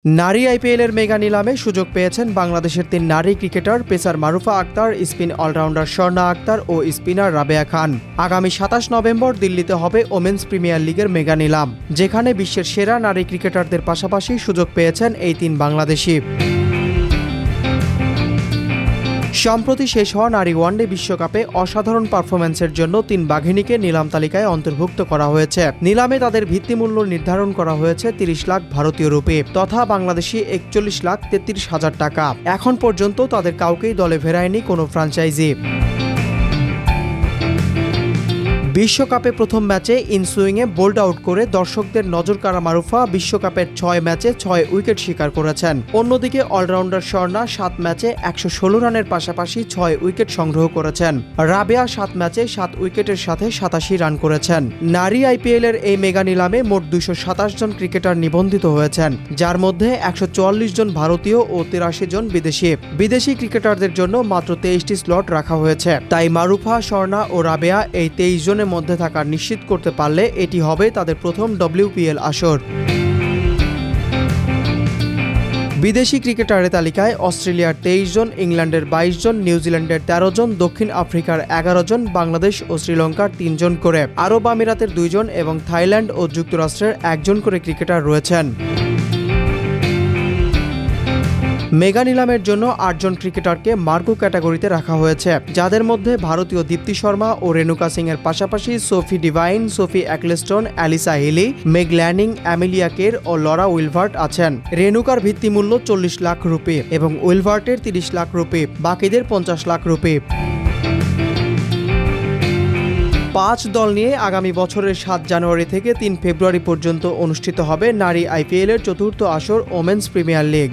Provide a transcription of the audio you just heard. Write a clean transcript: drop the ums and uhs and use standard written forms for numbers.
নারী আইপিএলের মেগা নিলামে সুযোগ পেয়েছেন বাংলাদেশের ৩ নারী cricketer pacer Marufa Akter, spin all rounder Swarna Akter ও স্পিনার রাবেয়া খান। আগামী ২৭ নভেম্বর দিল্লিতে হবে ওমেন্স প্রিমিয়ার লিগের মেগা নিলাম, যেখানে বিশ্বের সেরা নারী ক্রিকেটারদের পাশাপাশি সুযোগ পেয়েছেন এই ৩ বাংলাদেশি। সম্প্রতি শেষ হওয়া নারী ওয়ানডে বিশ্বকাপে অসাধারণ পারফরম্যান্সের জন্য ৩ বাঘিনীকে নিলাম তালিকায় অন্তর্ভুক্ত করা হয়েছে। নিলামে তাদের ভিত্তিমূল্য নির্ধারণ করা হয়েছে ৩০ লাখ ভারতীয় রুপি তথা বাংলাদেশি ৪১,৩৩,০০০ টাকা। এখন পর্যন্ত তাদের কাউকেই দলে ফেরায়নি কোনো ফ্র্যাঞ্চাইজি। বিশ্বকাপে প্রথম ম্যাচে ইনসুইংয়ে বোল্ড আউট করে দর্শকদের নজর কাড়া মারুফা বিশ্বকাপের ৬ ম্যাচে ৬ উইকেট শিকার করেছেন। অন্যদিকে অলরাউন্ডার স্বর্ণা ৭ ম্যাচে ১১৬ রানের পাশাপাশি ৬ উইকেট সংগ্রহ করেছেন। রাবেয়া ৭ ম্যাচে ৭ উইকেটের সাথে ৮৭ রান করেছেন। নারী আইপিএলের এই মেগা নিলামে মোট ২২৭ জন ক্রিকেটার নিবন্ধিত হয়েছেন, যার মধ্যে ১৪৪ জন ভারতীয় ও ৮৩ জন বিদেশি। বিদেশি ক্রিকেটারদের জন্য মাত্র ২৩টি স্লট রাখা হয়েছে। তাই মারুফা, স্বর্ণা ও রাবেয়া এই ২৩ জনের মধ্যে থাকা নিশ্চিত করতে পারলে এটি হবে তাদের প্রথম WPL আসর। বিদেশি ক্রিকেটারের তালিকায় অস্ট্রেলিয়ার ২৩ জন, ইংল্যান্ডের ২২ জন, নিউজিল্যান্ডের ১৩ জন, দক্ষিণ আফ্রিকার ১১ জন, বাংলাদেশ ও শ্রীলঙ্কার ৩ জন করে, আরব আমিরাতের ২ জন এবং থাইল্যান্ড ও যুক্তরাষ্ট্রের ১ জন করে ক্রিকেটার রয়েছেন। মেগা নিলামের জন্য ৮ জন ক্রিকেটারকে মার্কো ক্যাটাগরিতে রাখা হয়েছে, যাদের মধ্যে ভারতীয় দীপ্তি শর্মা ও রেণুকা সিং এর পাশাপাশি Sophie Devine, Sophie Ecclestone, Alyssa Healy, Meg Lanning, Amelia Kerr ও লরা উইলভার্ট আছেন। রেণুকার ভিত্তিমূল্য ৪০ লাখ রুপি এবং উইলভার্টের ৩০ লাখ রুপি, বাকিদের ৫০ লাখ রুপি। ৫ দল নিয়ে আগামী বছরের ৭ জানুয়ারি থেকে ৩ ফেব্রুয়ারি পর্যন্ত অনুষ্ঠিত হবে নারী আইপিএলের চতুর্থ আসর ওমেন্স প্রিমিয়ার লিগ।